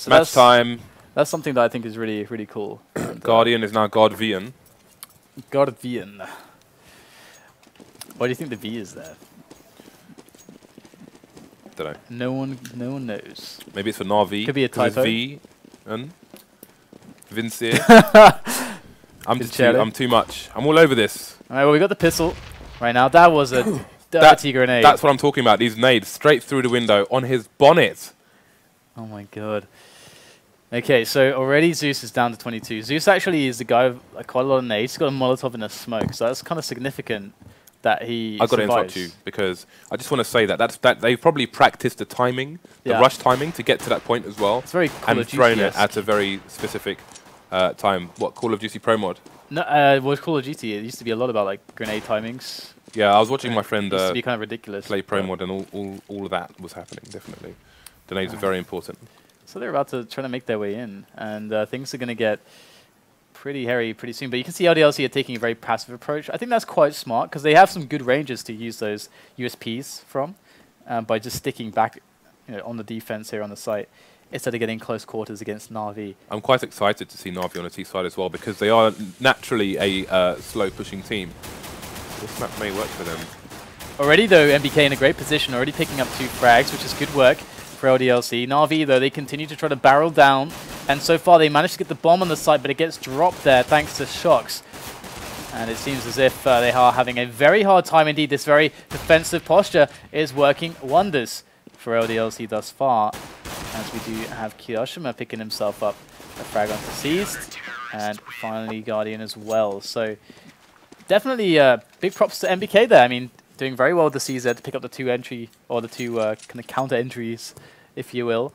So Match time. That's something that I think is really, really cool. Guardian is now Guardian. Guardian. Why do you think the V is there? Don't know. No one knows. Maybe it's for Na'Vi. Could be a 'cause it's typo. V and Vincier. I'm too much. I'm all over this. All right, well, we got the pistol right now. That was a dirty grenade. That's what I'm talking about. These nades straight through the window on his bonnet. Oh my god. Okay, so already Zeus is down to 22. Zeus actually is the guy with quite a lot of nades. He's got a Molotov and a smoke, so that's kind of significant that he I've got to survives. interrupt you because I just want to say that they've probably practiced the timing, the rush timing to get to that point as well. It's very Call and of thrown Duty-esque. it at a very specific time. What, Call of Duty Pro Mod? No, well, Call of Duty, it used to be a lot about like grenade timings. Yeah, I was watching my friend It used to be kind of ridiculous. play Pro Mod, and all of that was happening, definitely. Grenades are very important. So they're about to try to make their way in, and things are going to get pretty hairy pretty soon. But you can see LDLC are taking a very passive approach. I think that's quite smart, because they have some good ranges to use those USPs from by just sticking back on the defense here on the site, instead of getting close quarters against Na'Vi. I'm quite excited to see Na'Vi on the T side as well, because they are naturally a slow pushing team. This map may work for them. Already though, MBK in a great position, already picking up 2 frags, which is good work for LDLC. Na'Vi though, they continue to try to barrel down, and so far they managed to get the bomb on the site, but it gets dropped there thanks to shox. And it seems as if they are having a very hard time indeed. This very defensive posture is working wonders for LDLC thus far, as we do have Kiyoshima picking himself up a frag onto Seized, and finally Guardian as well. So definitely big props to MBK there. I mean, doing very well with the CZ to pick up the 2 entry, or the 2 kind of counter entries, if you will,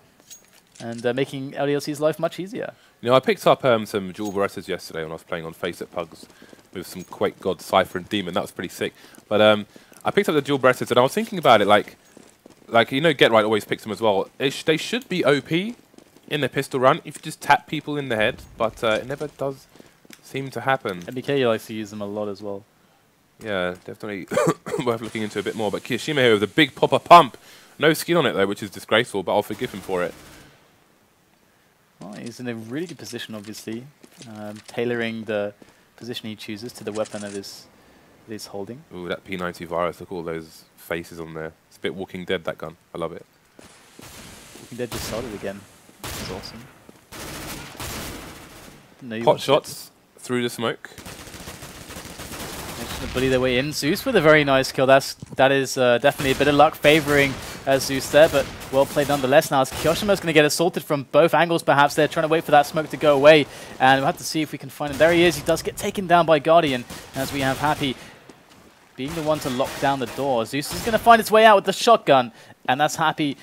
and making LDLC's life much easier. You know, I picked up some dual Berettas yesterday when I was playing on Face at Pugs with some Quake God, Cypher and Demon. That was pretty sick. But I picked up the dual Berettas, and I was thinking about it, like you know, Get Right always picks them as well. They should be OP in the pistol run if you just tap people in the head, but it never does seem to happen. MBK likes to use them a lot as well. Yeah, definitely worth looking into a bit more. But Kiyoshima here with a big popper pump. No skin on it, though, which is disgraceful, but I'll forgive him for it. Well, he's in a really good position, obviously, tailoring the position he chooses to the weapon that is holding. Ooh, that P90 virus, look at all those faces on there. It's a bit Walking Dead, that gun. I love it. Walking Dead just started again. That's awesome. No, Hot shots through the smoke. To bully their way in. Zeus with a very nice kill. That is definitely a bit of luck favoring Zeus there, but well played nonetheless. Now as Kiyoshima's going to get assaulted from both angles, perhaps they're trying to wait for that smoke to go away, and we'll have to see if we can find him. There he is. He does get taken down by Guardian, as we have Happy being the one to lock down the door. Zeus is going to find its way out with the shotgun, and that's Happy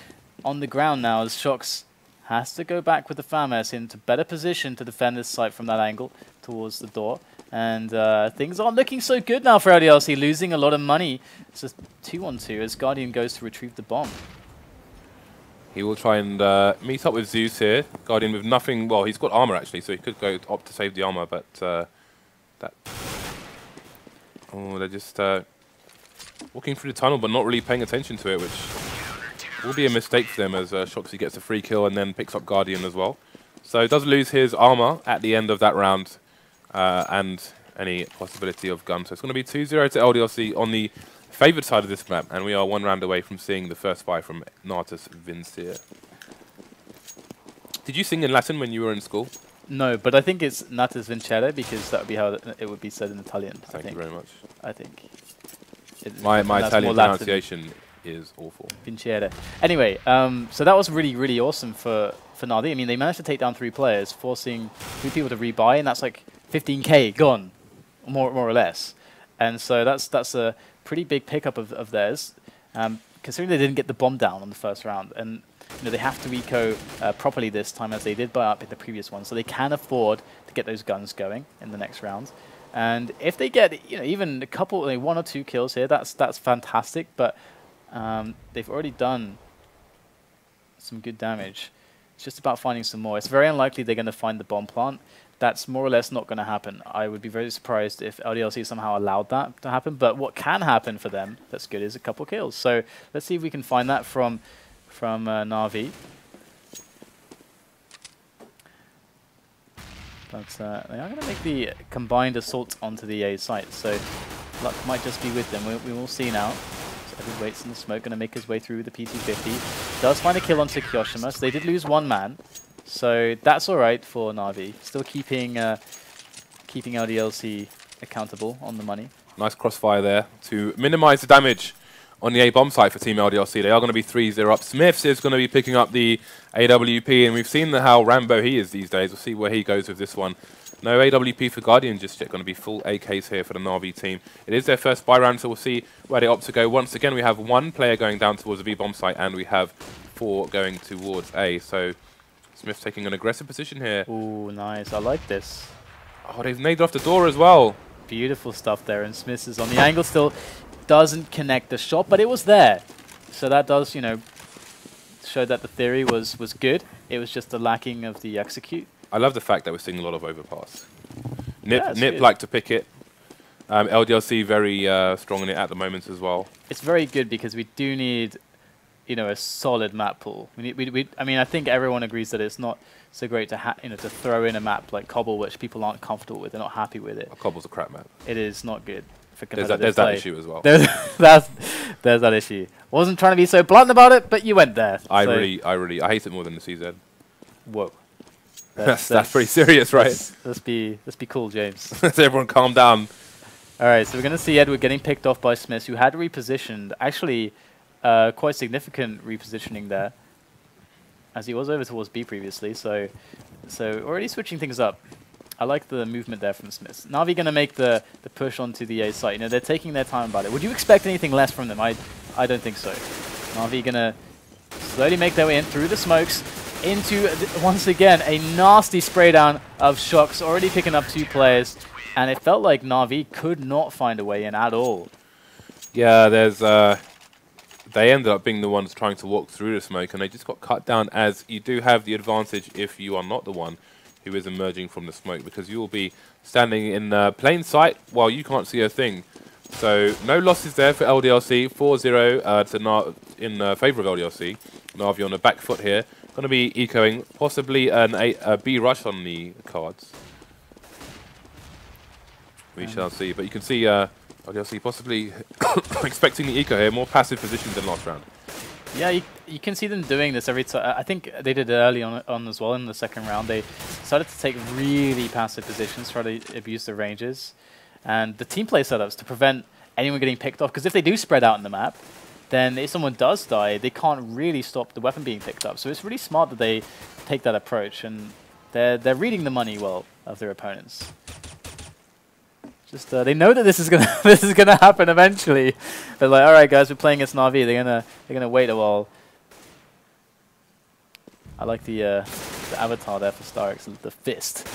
on the ground now, as shox has to go back with the FAMAS into better position to defend this site from that angle towards the door. And things aren't looking so good now for LDLC, losing a lot of money. It's just 2-on-2 as Guardian goes to retrieve the bomb. He will try and meet up with Zeus here. Guardian with nothing. Well, he's got armor, actually, so he could go opt to save the armor, but that... Oh, they're just walking through the tunnel, but not really paying attention to it, which will be a mistake for them, as Shoxy gets a free kill and then picks up Guardian as well. So he does lose his armor at the end of that round. And any possibility of gun. So it's going to be 2-0 to LDLC on the favoured side of this map, and we are 1 round away from seeing the first fight from Natus Vincier. Did you sing in Latin when you were in school? No, but I think it's Natus Vincere, because that would be how it would be said in Italian. Thank you very much. I think. My Italian pronunciation is awful. Vincere. Anyway, so that was really, really awesome for Na'Vi. I mean, they managed to take down 3 players, forcing 3 people to rebuy, and that's like 15k gone, more or less. And so that's a pretty big pickup of theirs, considering they didn't get the bomb down on the first round. And they have to eco properly this time, as they did buy up in the previous one, so they can afford to get those guns going in the next round. And if they get even a couple, 1 or 2 kills here, that's fantastic. But they've already done some good damage. It's just about finding some more. It's very unlikely they're going to find the bomb plant. That's more or less not going to happen. I would be very surprised if LDLC somehow allowed that to happen. But what can happen for them that's good is a couple kills. So let's see if we can find that from Na'Vi. But they are going to make the combined assault onto the A site, so luck might just be with them. We will see now. So Edward waits in the smoke, going to make his way through the P250. Does find a kill onto Kyoshima, so they did lose one man. So that's alright for Na'Vi. Still keeping LDLC accountable on the money. Nice crossfire there to minimize the damage on the A bomb site for Team LDLC. They are going to be 3-0 up. Smiths is going to be picking up the AWP, and we've seen how Rambo he is these days. We'll see where he goes with this one. No AWP for Guardian just yet. Going to be full AKs here for the Na'Vi team. It is their first buy round, so we'll see where they opt to go. Once again, we have one player going down towards the B bomb site, and we have 4 going towards A. So Smith taking an aggressive position here. Ooh, nice. I like this. Oh, they've naded off the door as well. Beautiful stuff there, and Smith is on the angle still. Doesn't connect the shot, but it was there. So that does, you know, show that the theory was good. It was just the lacking of the execute. I love the fact that we're seeing a lot of overpass. Nip good. like to pick it. LDLC very strong in it at the moment as well. It's very good because we do need, you know, a solid map pool. I mean, I think everyone agrees that it's not so great to to throw in a map like Cobble, which people aren't comfortable with. They're not happy with it. Cobble's a crap map. It is not good. There's that issue as well. There's that issue. Wasn't trying to be so blunt about it, but you went there. I hate it more than the CZ. Whoa. That's pretty serious, right? Let's be cool, James. Let's everyone calm down. All right, so we're going to see Edward getting picked off by Smith, who had repositioned. Actually, quite significant repositioning there, as he was over towards B previously. So already switching things up. I like the movement there from Smith. Na'Vi going to make the push onto the A site. You know, they're taking their time about it. Would you expect anything less from them? I don't think so. Na'Vi going to slowly make their way in through the smokes into, once again, a nasty spray down of shox, already picking up 2 players. And it felt like Na'Vi could not find a way in at all. Yeah, there's they ended up being the ones trying to walk through the smoke, and they just got cut down, as you do have the advantage if you are not the one who is emerging from the smoke, because you will be standing in plain sight while you can't see a thing. So no losses there for LDLC, 4-0 in favour of LDLC. Na'Vi on the back foot here. Going to be ecoing possibly a B rush on the cards. We shall see, but you can see LDLC possibly expecting the eco here, more passive position than last round. Yeah, you can see them doing this every time. I think they did it early on as well in the second round. They started to take really passive positions, try to abuse the ranges. And the team play setups to prevent anyone getting picked off. Because if they do spread out in the map, then if someone does die, they can't really stop the weapon being picked up. So it's really smart that they take that approach. And they're reading the money well of their opponents. Just they know that this is gonna happen eventually. They're like, all right, guys, we're playing against Na'Vi. They're gonna wait a while. I like the avatar there for starix, the fist.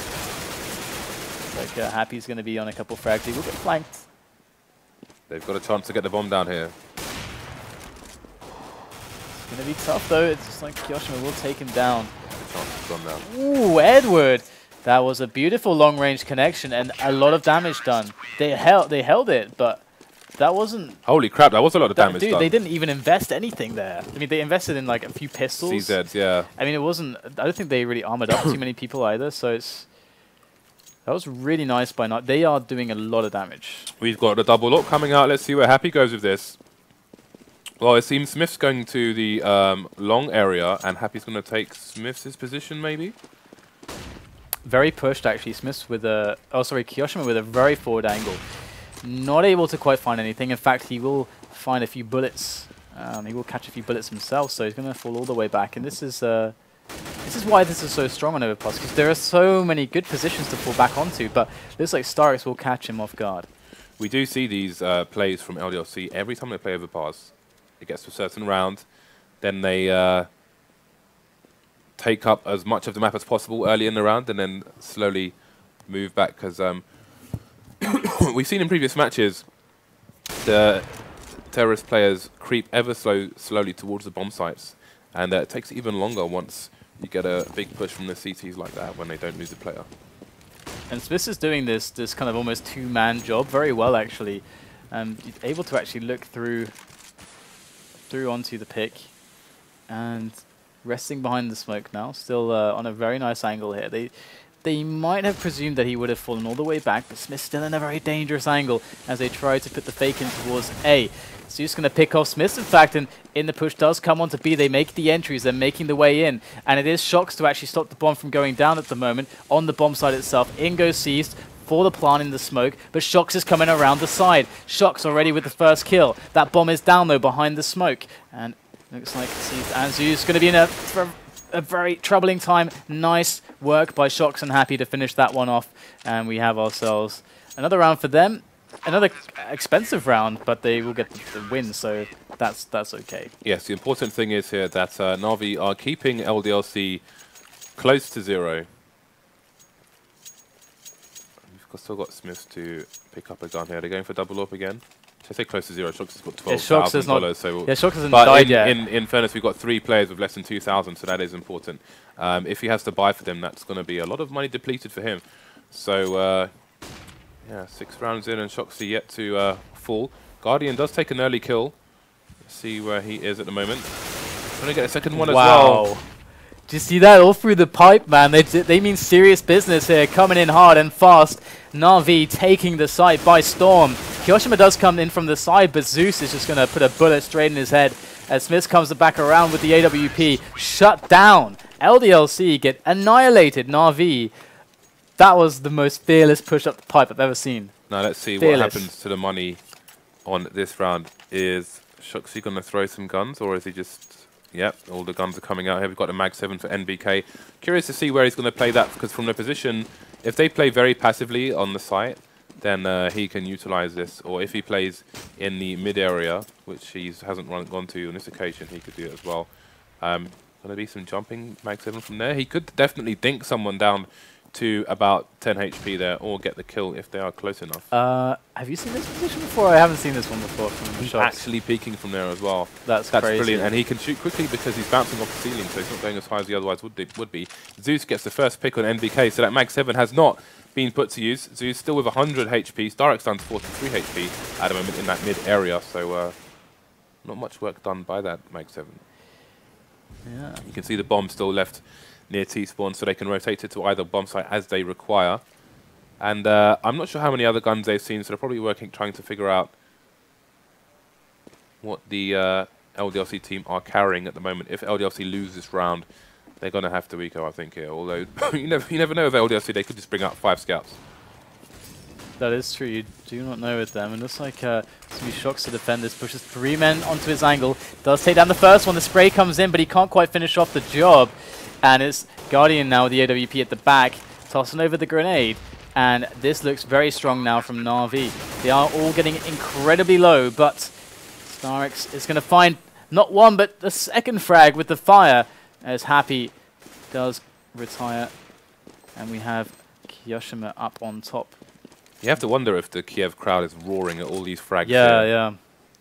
It's like Happy's gonna be on a couple frags. He will get flanked. They've got a chance to get the bomb down here. It's gonna be tough though. It's just like Kyoshima will take him down. Chance to bomb down. Ooh, Edward. That was a beautiful long-range connection and a lot of damage done. They held it, but that wasn't... Holy crap, that was a lot of damage done. They didn't even invest anything there. I mean, they invested in like a few pistols. CZs, yeah. I mean, it wasn't... I don't think they really armored up too many people either, so that was really nice by Na'Vi. They are doing a lot of damage. We've got the double lock coming out. Let's see where Happy goes with this. Well, it seems Smith's going to the long area, and Happy's going to take Smith's position, maybe? Very pushed, actually. Smith's with a... Oh, sorry, Kyoshima with a very forward angle. Not able to quite find anything. In fact, he will find a few bullets. He will catch a few bullets himself, so he's going to fall all the way back. And this is why this is so strong on Overpass, because there are so many good positions to fall back onto, but looks like starix will catch him off guard. We do see these plays from LDLC every time they play Overpass. It gets to a certain round, then they... take up as much of the map as possible early in the round and then slowly move back, because we've seen in previous matches the terrorist players creep ever slowly towards the bomb sites, and it takes even longer once you get a big push from the CTs like that when they don't lose the player. And Smith is doing this kind of almost two-man job very well, actually. Able to actually look through onto the pick and resting behind the smoke now, still on a very nice angle here. They they might have presumed that he would have fallen all the way back, but Smith still in a very dangerous angle as they try to put the fake in towards A. Zeus going to pick off Smith, in fact, and in the push does come on to B. They make the entries, they're making the way in, and it is shox to actually stop the bomb from going down at the moment on the bomb side itself. In goes Seized for the plant in the smoke, but shox is coming around the side. shox already with the first kill. That bomb is down, though, behind the smoke, and looks like Seized and Zeus going to be in a very troubling time. Nice work by shox and Happy to finish that one off, and we have ourselves another round for them. Another expensive round, but they will get the win, so that's okay. Yes, the important thing is here that Na'Vi are keeping LDLC close to 0. We've still got Smith to pick up a gun here. They're going for double up again. Should I say close to 0? shox has got $12,000. So yeah, shox hasn't died yet. In fairness, we've got 3 players with less than 2,000, so that is important. If he has to buy for them, that's going to be a lot of money depleted for him. So, yeah, 6 rounds in and shox yet to fall. Guardian does take an early kill. Let's see where he is at the moment. Going to get a second one as well. Do you see that all through the pipe, man? They mean serious business here, coming in hard and fast. Na'Vi taking the site by storm. Kiyoshima does come in from the side, but Zeus is just going to put a bullet straight in his head as Smith comes back around with the AWP. Shut down. LDLC get annihilated. Na'Vi. That was the most fearless push up the pipe I've ever seen. Now let's see what happens to the money on this round. Is shox going to throw some guns, or is he just... Yep, all the guns are coming out here. We've got a Mag 7 for NBK. Curious to see where he's going to play that, because from the position, if they play very passively on the site, then he can utilize this. Or if he plays in the mid area, which he hasn't gone to on this occasion, he could do it as well. Going to be some jumping Mag 7 from there. He could definitely dink someone down to about 10 HP there, or get the kill if they are close enough. Have you seen this position before? I haven't seen this one before from He's shox. actually peeking from there as well. That's crazy. Brilliant, and he can shoot quickly because he's bouncing off the ceiling, so he's not going as high as he otherwise would be. Zeus gets the first pick on NBK, so that Mag 7 has not been put to use. Zeus still with 100 HP. starix down to 43 HP at the moment in that mid area, so not much work done by that Mag 7. Yeah. You can see the bomb still left near T-spawn, so they can rotate it to either bomb site as they require. And I'm not sure how many other guns they've seen, so they're probably trying to figure out what the LDLC team are carrying at the moment. If LDLC lose this round, they're going to have to eco, I think, here. Although, you never know with LDLC, they could just bring out 5 scouts. That is true, you do not know with them. And looks like shox to defend this, pushes 3 men onto his angle, does take down the first one, the spray comes in, but he can't quite finish off the job. And it's Guardian now with the AWP at the back, tossing over the grenade. And this looks very strong now from Na'Vi. They are all getting incredibly low, but starix is going to find not one, but the second frag with the fire, as Happy does retire. And we have Kiyoshima up on top. You have to wonder if the Kiev crowd is roaring at all these frags. Yeah, yeah.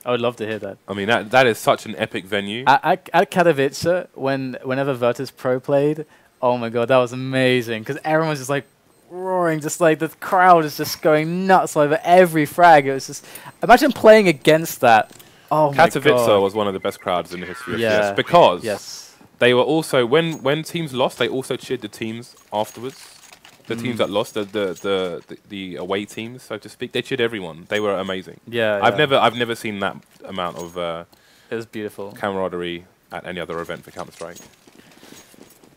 I would love to hear that. I mean, that is such an epic venue. At Katowice, whenever Virtus Pro played, oh my god, that was amazing. Because everyone was just like roaring, just like the crowd is just going nuts over every frag. It was just, imagine playing against that. Oh my god. Katowice was one of the best crowds in the history of CS, because they were also, when teams lost, they also cheered the teams afterwards. The teams that lost, the away teams, so to speak, they cheered everyone. They were amazing. Yeah, I've never seen that amount of it was beautiful camaraderie at any other event for Counter-Strike.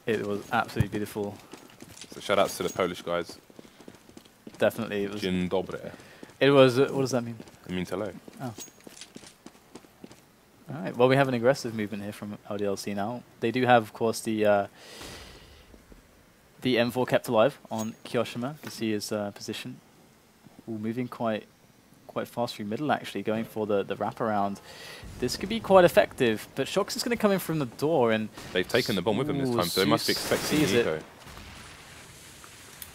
It was absolutely beautiful. So shout outs to the Polish guys. Definitely, it was. Dzień dobry. It was. What does that mean? It means hello. Oh. All right. Well, we have an aggressive movement here from LDLC now. They do have, of course, the M4 kept alive on Kiyoshima. You see his position. Ooh, moving quite fast through middle, actually, going for the wraparound. This could be quite effective, but shox is going to come in from the door, and they've taken the bomb with them this time, so they must be expecting the eco.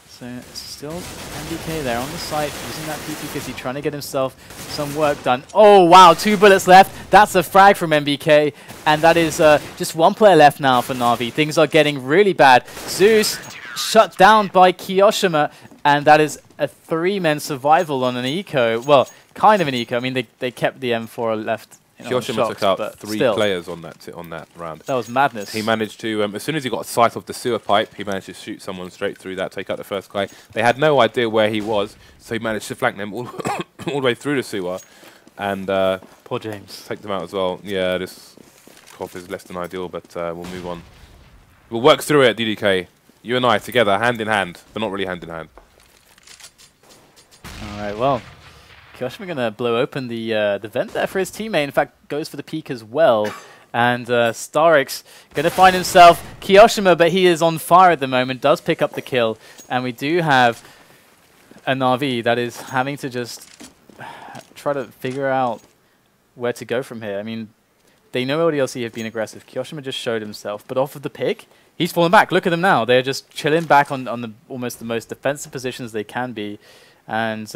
So still NBK there on the site, using that PP50, trying to get himself some work done. Oh wow, 2 bullets left. That's a frag from NBK, and that is just 1 player left now for Na'Vi. Things are getting really bad. Zeus shut down by Kiyoshima, and that is a 3-man survival on an eco. Well, kind of an eco. I mean, they kept the M4 left Kyoshima took out but 3 still, players on that round. that was madness. He managed to, as soon as he got a sight of the sewer pipe, he managed to shoot someone straight through that, take out the first guy. They had no idea where he was, so he managed to flank them all, all the way through the sewer, and poor James take them out as well. Yeah, this cough is less than ideal, but we'll move on. We'll work through it, DDK. You and I together, hand in hand, but not really hand in hand. All right, well, Kyoshima going to blow open the vent there for his teammate. In fact, goes for the peak as well. And starix going to find himself Kyoshima, but he is on fire at the moment, does pick up the kill. And we do have a Na'Vi that is having to just try to figure out where to go from here. I mean, they know LDLC have been aggressive. Kyoshima just showed himself, but off of the pick, he's fallen back. Look at them now. They're just chilling back on the almost the most defensive positions they can be. And it's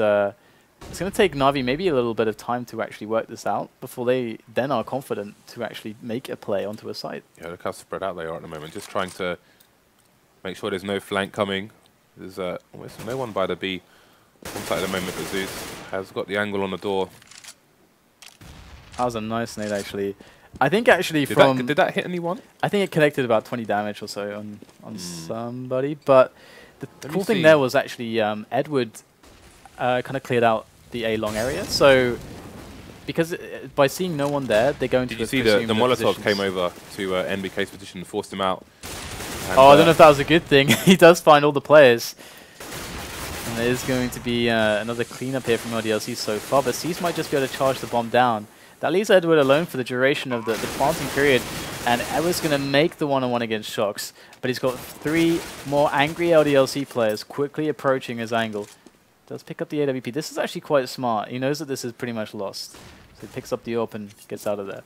going to take Na'Vi maybe a little bit of time to actually work this out before they then are confident to actually make a play onto a site. Yeah, look how spread out they are at the moment. Just trying to make sure there's no flank coming. There's almost no one by the B on site at the moment, but Zeus has got the angle on the door. That was a nice nade, actually. I think actually did that hit anyone? I think it connected about 20 damage or so on somebody. But the cool thing there was actually Edward kind of cleared out the A long area. So because by seeing no one there, they're going to. Did you see the Molotov came over to NBK's position and forced him out? Oh, I don't know if that was a good thing. He does find all the players. And there is going to be another cleanup here from LDLC so far, but Zeus might just be able to charge the bomb down. That leaves Edward alone for the duration of the planting period, and Edward's going to make the one-on-one against shox, but he's got 3 more angry LDLC players quickly approaching his angle. Does pick up the AWP. This is actually quite smart. He knows that this is pretty much lost, so he picks up the AWP and gets out of there.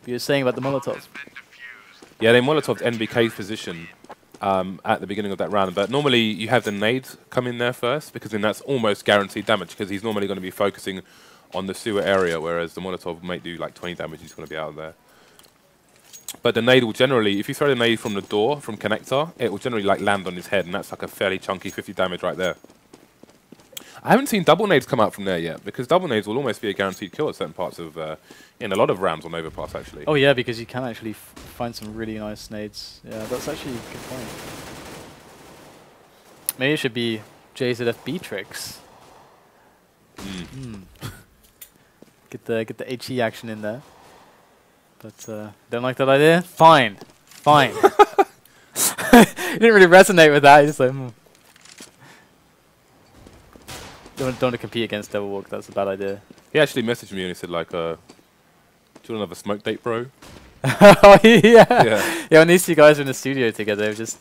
You were saying about the Molotovs. Yeah, they Molotoved NBK's position at the beginning of that round, but normally you have the nade come in there first, because then that's almost guaranteed damage, because he's normally going to be focusing on the sewer area, whereas the Molotov might do like 20 damage, he's going to be out of there. But the nade will generally, if you throw the nade from the door, from connector, it will generally like land on his head, and that's like a fairly chunky 50 damage right there. I haven't seen double nades come out from there yet, because double nades will almost be a guaranteed kill at certain parts of, in a lot of rounds on overpass actually. Oh yeah, because you can actually find some really nice nades. Yeah, that's actually a good point. Maybe it should be JZF tricks. Get the HE action in there. But don't like that idea? Fine. Fine. Didn't really resonate with that. Just like, don't want to compete against Devil Walk. That's a bad idea. He actually messaged me and he said like, do you want another smoke date, bro? Oh yeah. Yeah, when these 2 guys were in the studio together, they were just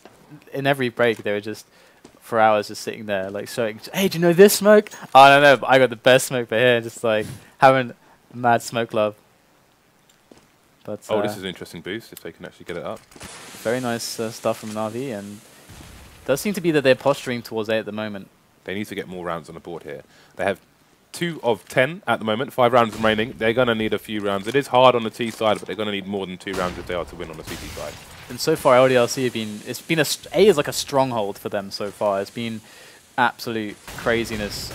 in every break. They were just for hours just sitting there, like showing, hey, do you know this smoke? Oh, I don't know, but I got the best smoke for here. Just like having mad smoke love. But oh, this is an interesting boost if they can actually get it up. Very nice stuff from Na'Vi, and it does seem to be that they're posturing towards A at the moment. They need to get more rounds on the board here. They have 2 of 10 at the moment, 5 rounds remaining. They're going to need a few rounds. It is hard on the T side, but they're going to need more than 2 rounds if they are to win on the CT side. And so far, LDLC have been, it's been A is like a stronghold for them so far. It's been absolute craziness.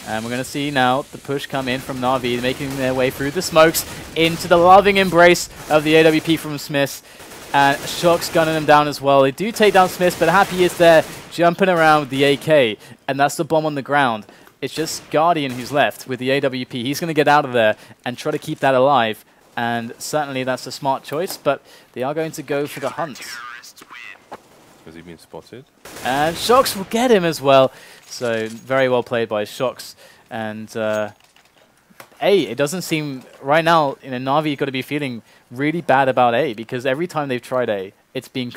And we're going to see now the push come in from Na'Vi, making their way through the smokes into the loving embrace of the AWP from Smith. And shox gunning them down as well. They do take down Smith, but Happy is there jumping around with the AK. And that's the bomb on the ground. It's just Guardian who's left with the AWP. He's going to get out of there and try to keep that alive. And certainly that's a smart choice, but they are going to go for the hunt. Has he been spotted? And shox will get him as well. So very well played by shox. And it doesn't seem right now, Na'Vi got to be feeling really bad about A, because every time they've tried A, it's been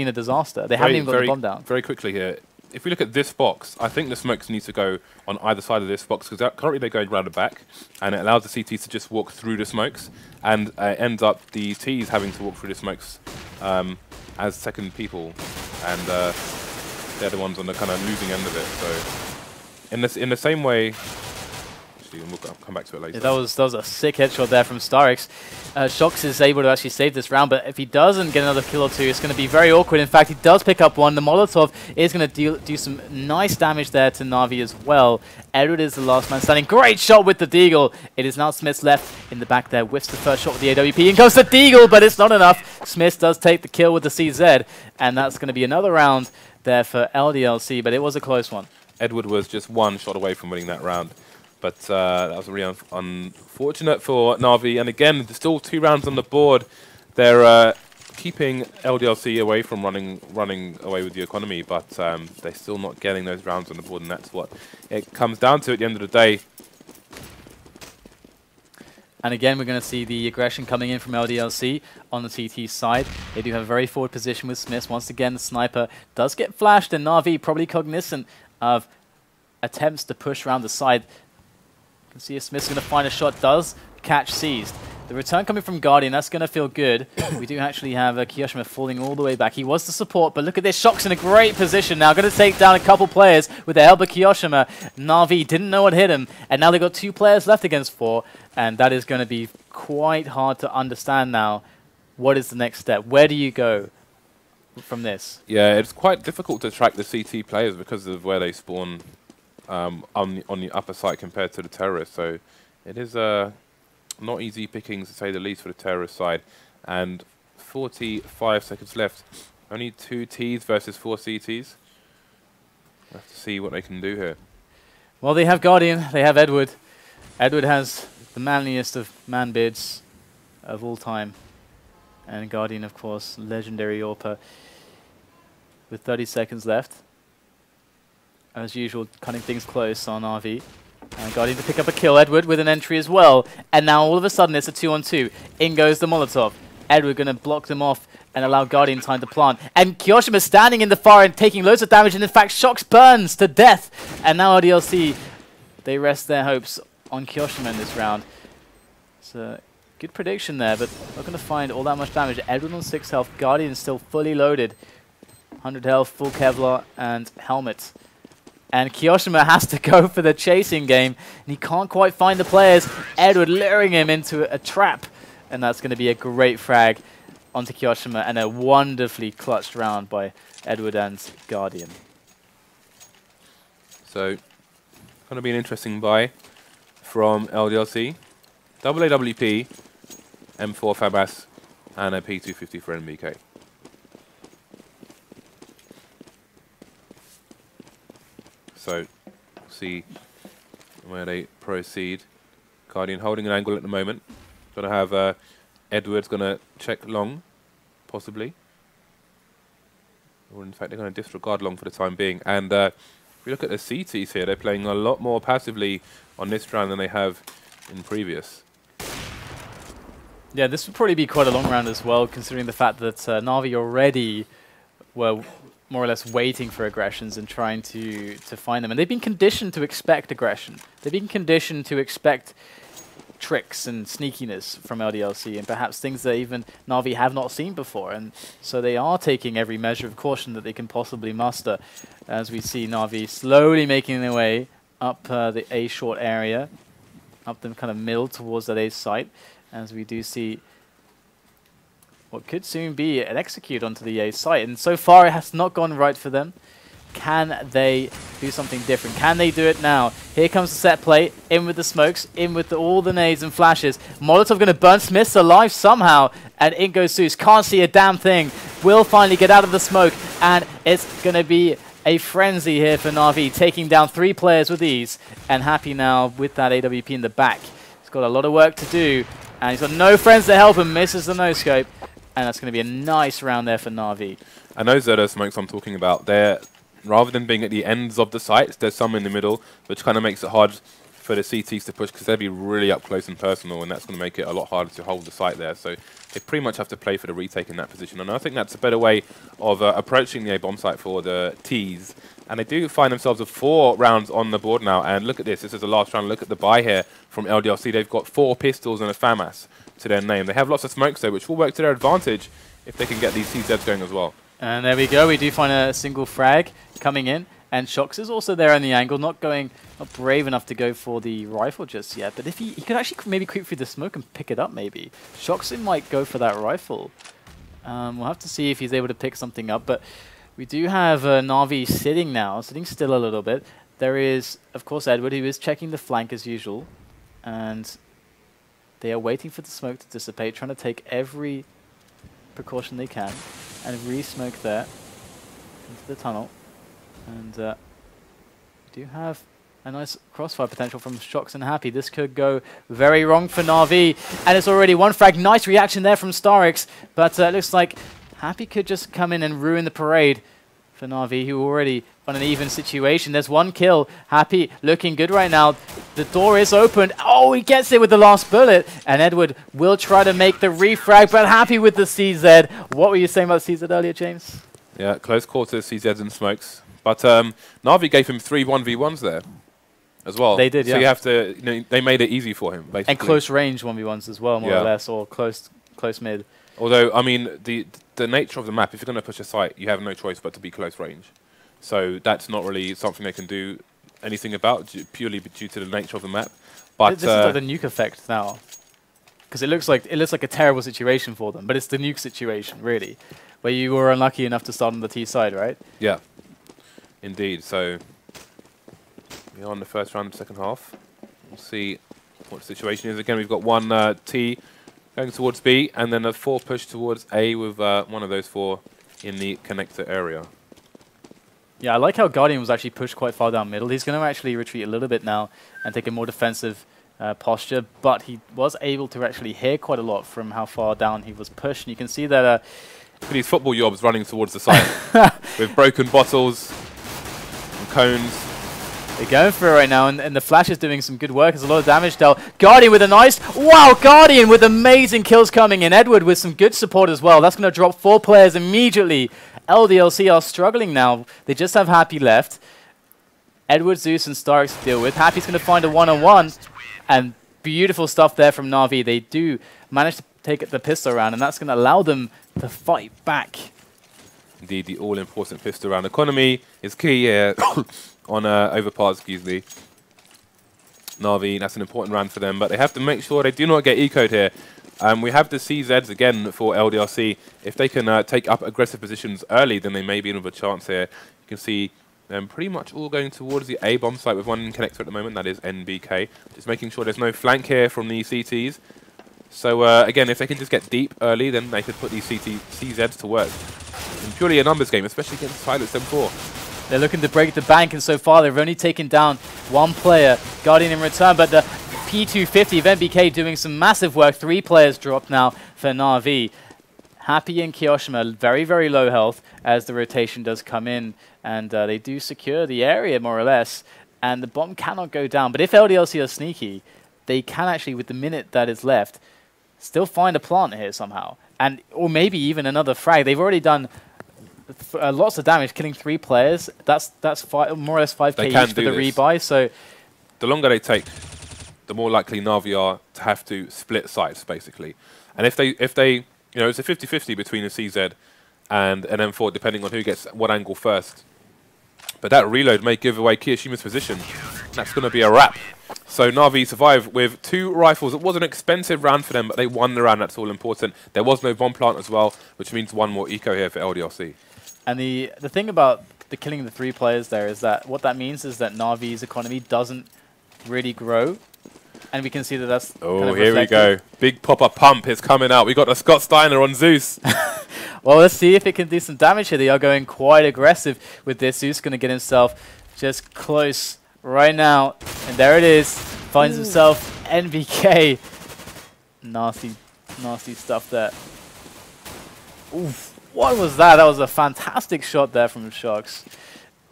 a disaster. They haven't even got the bomb down. Very quickly here, if we look at this box, I think the smokes need to go on either side of this box, because currently they're going round the back, and it allows the CTs to just walk through the smokes, and ends up the Ts having to walk through the smokes as second people, and they're the ones on the kind of losing end of it. So in the same way, actually, and we'll come back to it later. Yeah, that was a sick headshot there from starix. Shox is able to actually save this round, but if he doesn't get another kill or two, it's going to be very awkward. In fact, he does pick up one. The Molotov is going to do some nice damage there to Na'Vi as well. Edward is the last man standing. Great shot with the Deagle. It is now Smith's left in the back there. Whiffs the first shot with the AWP and goes to Deagle, but it's not enough. Smith does take the kill with the CZ, and that's going to be another round there for LDLC, but it was a close one. Edward was just one shot away from winning that round. But that was really unfortunate for Na'Vi. And again, there's still 2 rounds on the board. They're keeping LDLC away from running away with the economy, but they're still not getting those rounds on the board, and that's what it comes down to at the end of the day. And again, we're going to see the aggression coming in from LDLC on the TT side. They do have a very forward position with Smith. Once again, the sniper does get flashed, and Na'Vi probably cognizant of attempts to push around the side. You can see if Smith's going to find a shot, does catch seized. The return coming from Guardian, that's going to feel good. We do actually have Kiyoshima falling all the way back. He was the support, but look at this. shox in a great position now. Going to take down a couple players with the help of Kiyoshima. Na'Vi didn't know what hit him, and now they've got 2 players left against 4, and that is going to be quite hard to understand now. What is the next step? Where do you go from this? Yeah, it's quite difficult to track the CT players because of where they spawn on the upper site compared to the terrorists. So it is not easy pickings, to say the least, for the terrorist side. And 45 seconds left. Only 2 Ts versus 4 CTs. We'll have to see what they can do here. Well, they have Guardian. They have Edward. Edward has the manliest of man bids of all time. And Guardian, of course, legendary AWPer. With 30 seconds left. As usual, cutting things close on RV. And Guardian to pick up a kill. Edward with an entry as well. And now all of a sudden it's a 2-on-2. In goes the Molotov. Edward going to block them off and allow Guardian time to plant. And Kiyoshima standing in the far end, taking loads of damage. And in fact, shox burns to death. And now LDLC, they rest their hopes on Kiyoshima in this round. It's a good prediction there, but not going to find all that much damage. Edward on 6 health. Guardian still fully loaded. 100 health, full Kevlar, and helmet. And Kiyoshima has to go for the chasing game, and he can't quite find the players. Edward luring him into a trap, and that's going to be a great frag onto Kiyoshima, and a wonderfully clutched round by Edward and Guardian. So, going to be an interesting buy from LDLC. Double AWP, M4 Fabas, and a P250 for NBK. So, see where they proceed. Guardian holding an angle at the moment. Going to have Edward's going to check long, possibly. Or in fact, they're going to disregard long for the time being. And if we look at the CTs here, they're playing a lot more passively on this round than they have in previous. Yeah, this would probably be quite a long round as well, considering the fact that Na'Vi already were more or less waiting for aggressions and trying to find them. And they've been conditioned to expect aggression. They've been conditioned to expect tricks and sneakiness from LDLC, and perhaps things that even Na'Vi have not seen before. And so they are taking every measure of caution that they can possibly muster, as we see Na'Vi slowly making their way up the A short area, up the kind of middle towards that A site, as we do see what could soon be an execute onto the A site. And so far it has not gone right for them. Can they do something different? Can they do it now? Here comes the set play. In with the smokes. In with all the nades and flashes. Molotov going to burn Smith's alive somehow. And in goes Zeus. Can't see a damn thing. Will finally get out of the smoke. And it's going to be a frenzy here for Na'Vi, taking down 3 players with ease. And happy now with that AWP in the back. He's got a lot of work to do. And he's got no friends to help him. Misses the no-scope. And that's going to be a nice round there for Na'Vi. And those are the smokes I'm talking about. They're, rather than being at the ends of the sites, there's some in the middle, which kind of makes it hard for the CTs to push, because they'll be really up close and personal, and that's going to make it a lot harder to hold the site there. So they pretty much have to play for the retake in that position. And I think that's a better way of approaching the A-bomb site for the Ts. And they do find themselves with 4 rounds on the board now. And look at this. This is the last round. Look at the buy here from LDLC. They've got 4 pistols and a FAMAS to their name. They have lots of smokes though, which will work to their advantage if they can get these CZs going as well. And there we go. We do find a single frag coming in. And shox is also there in the angle, not brave enough to go for the rifle just yet. But if he could actually maybe creep through the smoke and pick it up, maybe. shox might go for that rifle. We'll have to see if he's able to pick something up. But we do have Na'Vi sitting still a little bit. There is, of course, Edward, who is checking the flank as usual. And they are waiting for the smoke to dissipate, trying to take every precaution they can. And re-smoke there into the tunnel. And we do have a nice crossfire potential from shox and Happy. This could go very wrong for Na'Vi. And it's already one frag. Nice reaction there from starix. But it looks like Happy could just come in and ruin the parade for Na'Vi, who are already on an even situation. There's one kill. Happy looking good right now. The door is opened. Oh, he gets it with the last bullet. And Edward will try to make the refrag, but Happy with the CZ. What were you saying about CZ earlier, James? Yeah, close quarters, CZs and smokes. But Na'Vi gave him 3 1v1s there as well. They did, yeah. So you have to, they made it easy for him, basically. And close range 1v1s as well, more or less, or close mid. Although, I mean, the nature of the map, if you're going to push a site, you have no choice but to be close range. So that's not really something they can do anything about, purely due to the nature of the map. But this is like the nuke effect now, because it looks like a terrible situation for them, but it's the nuke situation, really, where you were unlucky enough to start on the T side, right? Yeah. Indeed. So we're on the first round of the second half. We'll see what the situation is. Again, we've got one T going towards B, and then a 4 push towards A with one of those 4 in the connector area. Yeah, I like how Guardian was actually pushed quite far down middle. He's going to actually retreat a little bit now and take a more defensive posture, but he was able to actually hear quite a lot from how far down he was pushed. And you can see that... Look at these football yobs running towards the site with broken bottles and cones. They're going for it right now, and the Flash is doing some good work. There's a lot of damage dealt. Guardian with a nice... Wow, Guardian with amazing kills coming in. Edward with some good support as well. That's going to drop 4 players immediately. LDLC are struggling now. They just have Happy left. Edward, Zeus, and starix to deal with. Happy's going to find a one-on-one. And beautiful stuff there from Na'Vi. They do manage to take the pistol round, and that's going to allow them to fight back. Indeed, the all-important pistol round economy is key here on overpart, excuse me. Na'Vi, that's an important round for them, but they have to make sure they do not get ecoed here. We have the CZs again for LDLC. If they can take up aggressive positions early, then they may be in with a chance here. You can see them pretty much all going towards the A bomb site with one connector at the moment, that is NBK. Just making sure there's no flank here from the CTs. So again, if they can just get deep early, then they could put these CZs to work. And purely a numbers game, especially against Silence M4. They're looking to break the bank, and so far they've only taken down 1 player, Guardian in return, but the P250 of NBK doing some massive work. 3 players dropped now for Na'Vi. Happy and Kyoshima very, very low health as the rotation does come in, and they do secure the area more or less, and the bomb cannot go down. But if LDLC are sneaky, they can actually, with the minute that is left, still find a plant here somehow, and or maybe even another frag. They've already done lots of damage, killing 3 players. That's more or less 5k each for the rebuy. So the longer they take, the more likely Na'Vi are to have to split sites, basically. And if they, you know, it's a 50-50 between a CZ and an M4, depending on who gets what angle first. But that reload may give away Kiyoshima's position. That's going to be a wrap. So Na'Vi survive with 2 rifles. It was an expensive round for them, but they won the round. That's all important. There was no bomb plant as well, which means 1 more eco here for LDLC. And the thing about the killing the 3 players there is that what that means is that Na'Vi's economy doesn't really grow. And we can see that that's oh, kind of here we go. Big pop-up pump is coming out. We got the Scott Steiner on Zeus. Well, let's see if it can do some damage here. They are going quite aggressive with this. Zeus going to get himself just close right now. And there it is. Finds himself NBK. Nasty, nasty stuff there. Oof. What was that? That was a fantastic shot there from shox.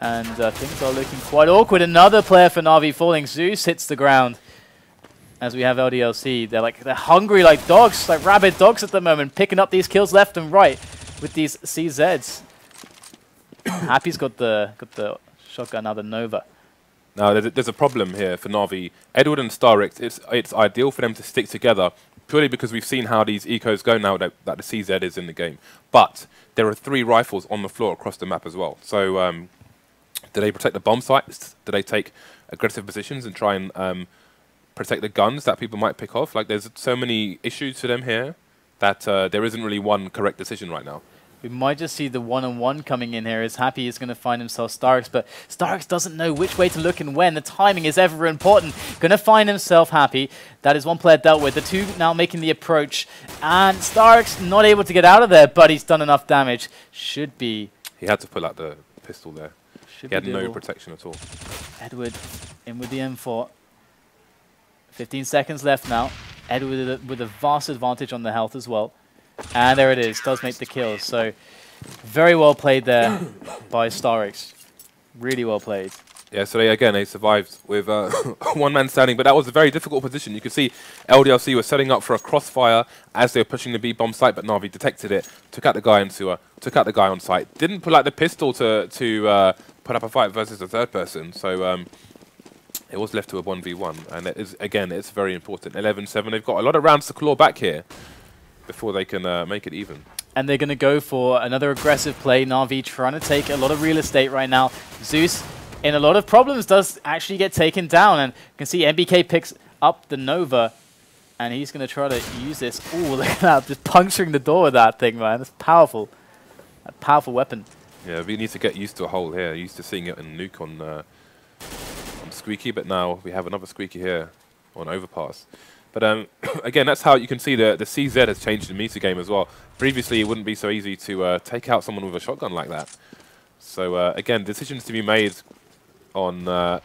And things are looking quite awkward. Another player for Na'Vi falling. Zeus hits the ground. As we have LDLC, they're hungry like dogs, like rabid dogs at the moment, picking up these kills left and right with these CZs. Happy's got the shotgun, now the Nova. Now there's a problem here for Na'Vi. Edward and starix, it's ideal for them to stick together purely because we've seen how these ecos go now that the CZ is in the game. But there are 3 rifles on the floor across the map as well. So Do they protect the bomb sites? Do they take aggressive positions and try and protect the guns that people might pick off? Like, there's so many issues for them here that there isn't really one correct decision right now. We might just see the one-on-one coming in here. Is happy he's going to find himself starix, but starix doesn't know which way to look and when. The timing is ever important. Going to find himself happy. That is one player dealt with. The two now making the approach, and starix not able to get out of there, but he's done enough damage. Should be. He had to pull out the pistol there. Should he had be no doable. protection at all. Edward in with the M4. 15 seconds left now. Edward with a vast advantage on the health as well. And there it is, does make the kill. So very well played there by starix. Really well played. Yeah, so they survived with one man standing, but that was a very difficult position. You could see LDLC was setting up for a crossfire as they were pushing the B bomb site, but Na'Vi detected it, took out the guy took out the guy on site, didn't pull out the pistol to put up a fight versus the third person. So it was left to a 1v1, and it is, again, it's very important. 11-7, they've got a lot of rounds to claw back here before they can make it even. And they're going to go for another aggressive play. Na'Vi trying to take a lot of real estate right now. Zeus, in a lot of problems, does actually get taken down. And you can see MBK picks up the Nova, and he's going to try to use this. Ooh, look at that, just puncturing the door with that thing, man. That's powerful. A powerful weapon. Yeah, we need to get used to a hole here. Used to seeing it in Nuke on Squeaky, but now we have another Squeaky here on Overpass. But again, that's how you can see the CZ has changed the meta game as well. Previously, it wouldn't be so easy to take out someone with a shotgun like that. So again, decisions to be made on the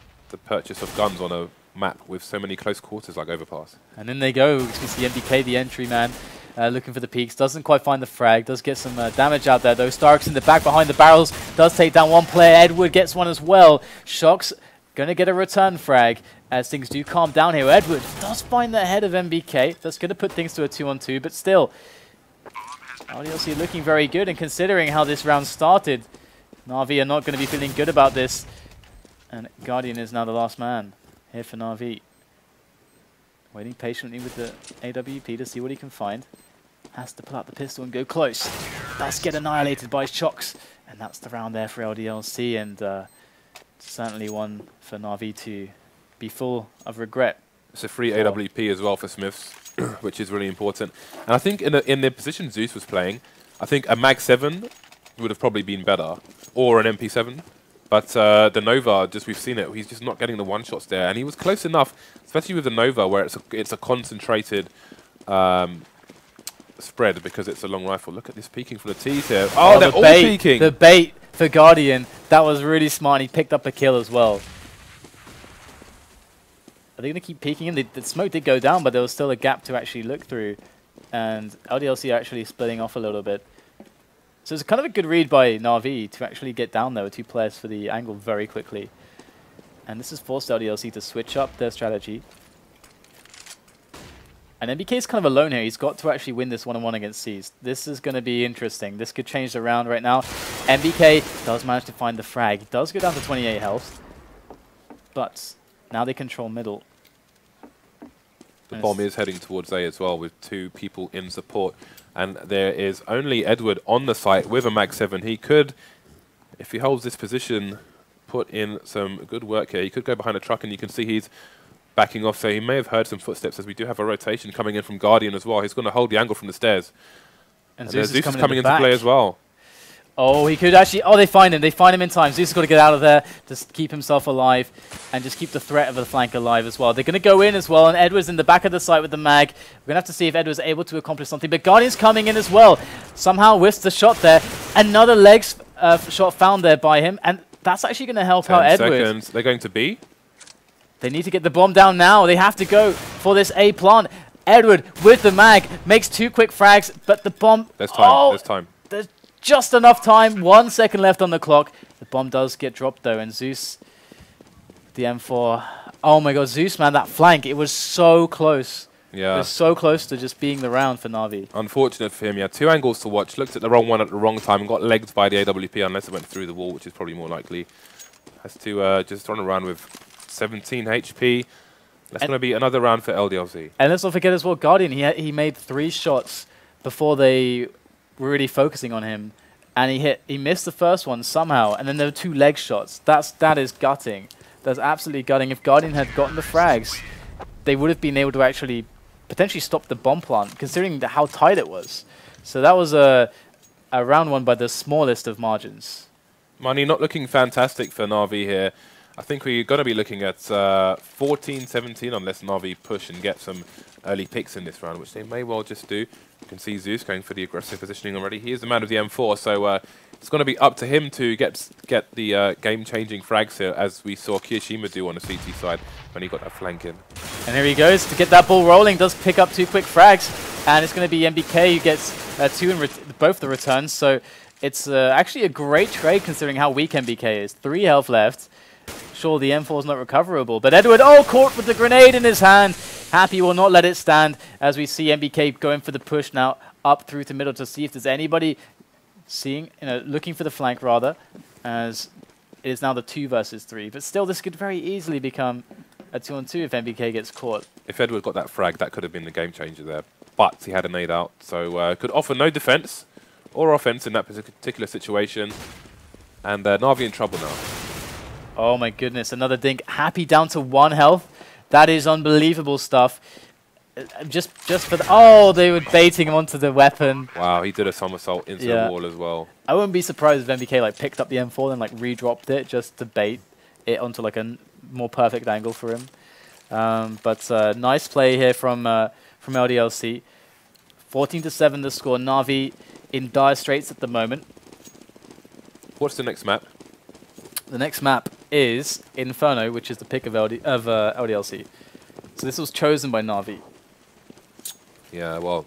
purchase of guns on a map with so many close quarters like Overpass. And then they go. You see MBK, the entry man, looking for the peaks. Doesn't quite find the frag. Does get some damage out there, though. starix in the back behind the barrels. Does take down one player. Edward gets one as well. shox going to get a return frag as things do calm down here. Edward does find the head of MBK. That's going to put things to a 2-on-2, but still, LDLC looking very good, and considering how this round started, Na'Vi are not going to be feeling good about this. And Guardian is now the last man here for Na'Vi. Waiting patiently with the AWP to see what he can find. Has to pull out the pistol and go close. Does get annihilated by shox. And that's the round there for LDLC, and certainly one for Na'Vi to be full of regret. It's a free AWP as well for Smiths, which is really important. And I think in the position Zeus was playing, I think a Mag 7 would have probably been better, or an MP7. But the Nova, just we've seen it, he's just not getting the one-shots there. And he was close enough, especially with the Nova, where it's a concentrated spread because it's a long rifle. Look at this peeking from the T's here. Oh, they're all peeking! The bait for Guardian, that was really smart. He picked up a kill as well. Are they going to keep peeking him? The smoke did go down, but there was still a gap to actually look through. And LDLC actually splitting off a little bit. So it's kind of a good read by Na'Vi to actually get down there with two players for the angle very quickly. And this has forced LDLC to switch up their strategy. And MBK is kind of alone here. He's got to actually win this one-on-one against C's. This is going to be interesting. This could change the round right now. MBK does manage to find the frag. He does go down to 28 health. But now they control middle. The bomb is heading towards A as well with two people in support. And there is only Edward on the site with a Mag 7. He could, if he holds this position, put in some good work here. He could go behind a truck, and you can see he's backing off. So he may have heard some footsteps, as we do have a rotation coming in from Guardian as well. He's going to hold the angle from the stairs. And Zeus is coming into play as well. Oh, he could actually... Oh, they find him. They find him in time. Zeus has got to get out of there to keep himself alive and just keep the threat of the flank alive as well. They're going to go in as well, and Edward's in the back of the site with the mag. We're going to have to see if Edward's able to accomplish something. But Guardian's coming in as well. Somehow whiffs the shot there. Another legs shot found there by him, and that's actually going to help out Edward. 10 seconds. They're going to B. They need to get the bomb down now. They have to go for this A plant. Edward with the mag makes two quick frags, but the bomb... There's time. Oh, there's time. There's just enough time. 1 second left on the clock. The bomb does get dropped, though, and Zeus, the M4. Oh, my God. Zeus, man, that flank. It was so close. Yeah. It was so close to just being the round for Na'Vi. Unfortunate for him. He had two angles to watch. Looked at the wrong one at the wrong time and got legged by the AWP, unless it went through the wall, which is probably more likely. Has to just run around with 17 HP. That's going to be another round for LDLC. And let's not forget as well, Guardian, he made 3 shots before they were really focusing on him. and he missed the first one somehow, and then there were 2 leg shots. That is gutting. That's absolutely gutting. If Guardian had gotten the frags, they would have been able to actually potentially stop the bomb plant, considering how tight it was. So that was a round 1 by the smallest of margins. Money not looking fantastic for Na'Vi here. I think we're going to be looking at 14-17 unless Na'Vi push and get some early picks in this round, which they may well just do. You can see Zeus going for the aggressive positioning already. He is the man of the M4, so it's going to be up to him to get the game-changing frags here, as we saw Kiyoshima do on the CT side when he got that flank in. And here he goes to get that ball rolling, does pick up 2 quick frags, and it's going to be MBK who gets 2 in both the returns, so it's actually a great trade considering how weak MBK is. 3 health left. Sure, the M4 is not recoverable, but Edward, caught with the grenade in his hand. Happy will not let it stand as we see MBK going for the push now up through to middle to see if there's anybody looking for the flank rather, as it is now the 2 versus 3. But still, this could very easily become a 2-on-2 if MBK gets caught. If Edward got that frag, that could have been the game changer there. But he had a nade out, so could offer no defense or offense in that particular situation. And Na'Vi in trouble now. Oh my goodness, another dink. Happy down to 1 health. That is unbelievable stuff. Just for the... they were baiting him onto the weapon. Wow, he did a somersault into the wall as well. I wouldn't be surprised if MBK picked up the M4 and re-dropped it just to bait it onto a more perfect angle for him. But nice play here from LDLC. 14-7 the score. Na'Vi in dire straits at the moment. What's the next map? The next map is Inferno, which is the pick of LDLC. So this was chosen by Na'Vi. Yeah, well,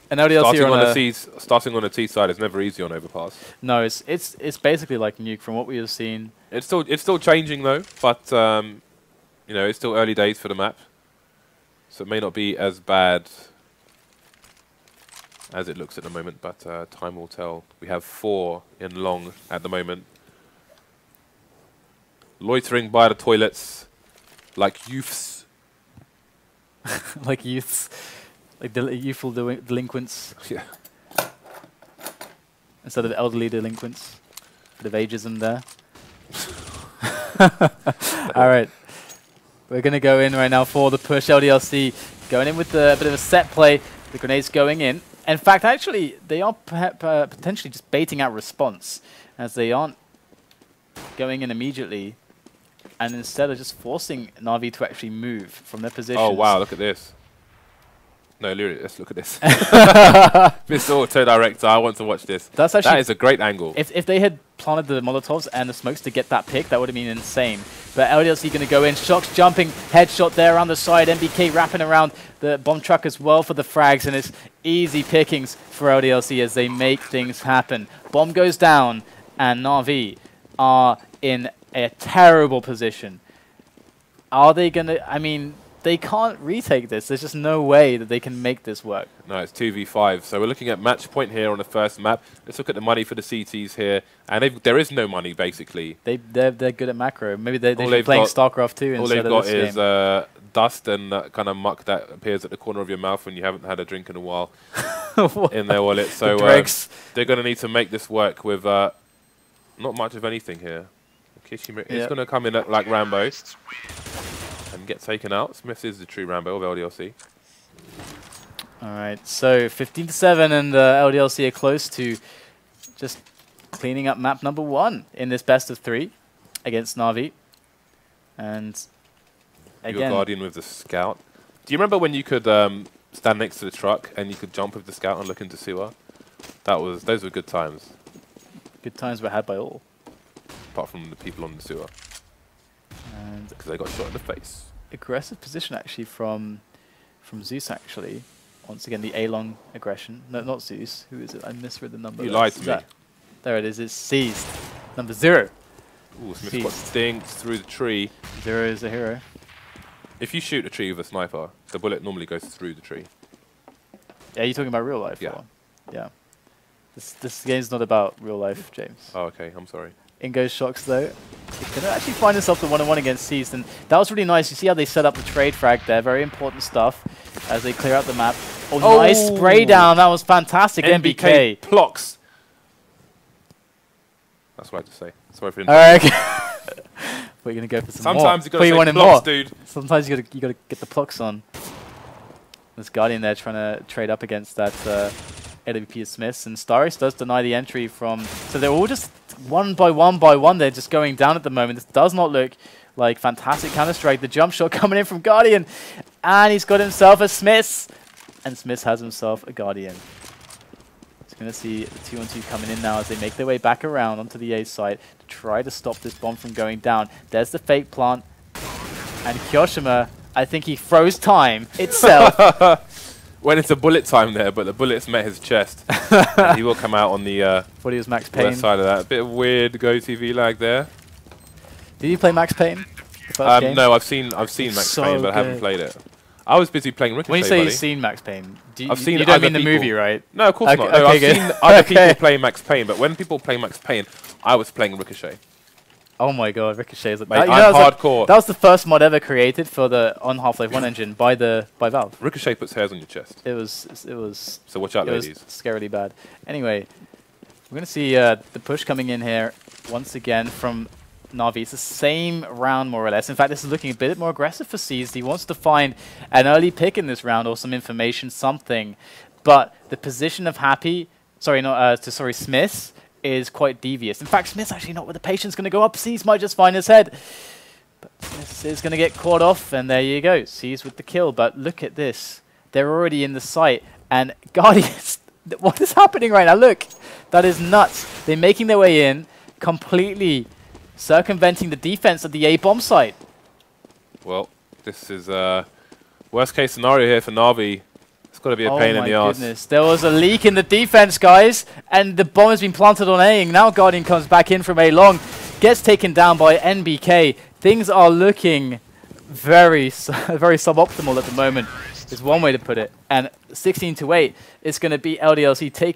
and LDLC starting on the T side is never easy on Overpass. No, it's basically like Nuke from what we have seen. It's still changing though, but it's still early days for the map, so it may not be as bad as it looks at the moment. But time will tell. We have 4 in long at the moment. Loitering by the toilets like youths. Like youths. Like youthful delinquents. Yeah. Instead of elderly delinquents. Bit of ageism there. Alright. We're going to go in right now for the push. LDLC going in with a bit of a set play. The grenades going in. In fact, actually, they are potentially just baiting out response, as they aren't going in immediately. And instead of just forcing Na'Vi to actually move from their positions. Oh, wow, look at this. No, literally, let's look at this. Mr. Auto Director, I want to watch this. That is a great angle. If they had planted the Molotovs and the smokes to get that pick, that would have been insane. But LDLC going to go in. shox jumping, headshot there around the side. MBK wrapping around the bomb truck as well for the frags. And it's easy pickings for LDLC as they make things happen. Bomb goes down, and Na'Vi are in a terrible position. Are they going to... I mean, they can't retake this. There's just no way that they can make this work. No, it's 2v5. So we're looking at match point here on the first map. Let's look at the money for the CTs here. And there is no money, basically. They're good at macro. Maybe they should be playing StarCraft 2 instead of this game. All they've got is dust and kind of muck that appears at the corner of your mouth when you haven't had a drink in a while in their wallet. So they're going to need to make this work with not much of anything here. Kishima is going to come in like Rambo and get taken out. SmithZZ is the true Rambo of LDLC. Alright, so 15-7 and LDLC are close to just cleaning up map number 1 in this best of 3 against Na'Vi. And again, your Guardian with the scout. Do you remember when you could stand next to the truck and you could jump with the scout and look into sewer? Those were good times. Good times were had by all. Apart from the people on the sewer. And because they got shot in the face. Aggressive position actually from Zeus actually. Once again, the A-long aggression. No, not Zeus. Who is it? I misread the number. You lied to me. There it is. It's seized. Number 0. Ooh, Smith got stinked through the tree. 0 is a hero. If you shoot a tree with a sniper, the bullet normally goes through the tree. Yeah, you're talking about real life? Yeah. Or? Yeah. This game's not about real life, James. Oh, okay. I'm sorry. In goes shox though. He's going to actually find himself the 1-on-1 against Seized, and that was really nice. You see how they set up the trade frag there. Very important stuff as they clear out the map. Oh, nice spray down. That was fantastic. MBK. Plocks That's what I have to say. Sorry for Alright, okay. We're gonna go for some Sometimes more. you gotta say blocks, dude. Sometimes you gotta get the plucks on. There's Guardian there trying to trade up against that AWP of Smiths, and starix does deny the entry from. So they're all just one by one. They're just going down at the moment. This does not look like fantastic Counter-Strike. The jump shot coming in from Guardian, and he's got himself a Smiths, and Smiths has himself a Guardian. He's going to see the 2-on-2 coming in now as they make their way back around onto the A site to try to stop this bomb from going down. There's the fake plant, and Kyoshima, I think he froze time itself. When it's a bullet time there, but the bullets met his chest. He will come out on the Thought he was Max Payne. west side of that. A bit of weird Go TV lag there. Did you play Max Payne? The first game? No, I've seen Max Payne, but I haven't played it. I was busy playing Ricochet. When you say you've seen Max Payne, I've seen you don't other mean the people. movie, right? No, of course not. No, I've seen other people play Max Payne, but when people play Max Payne, I was playing Ricochet. Oh my god, Ricochet is like Mate, that. I'm hardcore. That was the first mod ever created for the on Half-Life 1 engine by Valve. Ricochet puts hairs on your chest. It was. So watch out, ladies. It was scarily bad. Anyway, we're gonna see the push coming in here once again from Na'Vi. It's the same round more or less. In fact, this is looking a bit more aggressive for SmithZZ. He wants to find an early pick in this round or some information, something. But the position of Smiths is quite devious. In fact, Smith's actually not with the patience going to go up. SmithZZ might just find his head. But Smiths is going to get caught off, and there you go. SmithZZ with the kill. But look at this. They're already in the site. And Guardians, what is happening right now? Look, that is nuts. They're making their way in, completely circumventing the defense of the A bomb site. Well, this is worst case scenario here for Na'Vi. It's got to be a pain in the arse. Goodness. There was a leak in the defense, guys, and the bomb has been planted on A. Now Guardian comes back in from A long, gets taken down by NBK. Things are looking very suboptimal at the moment, is one way to put it. And 16-8, it's going to be LDLC taking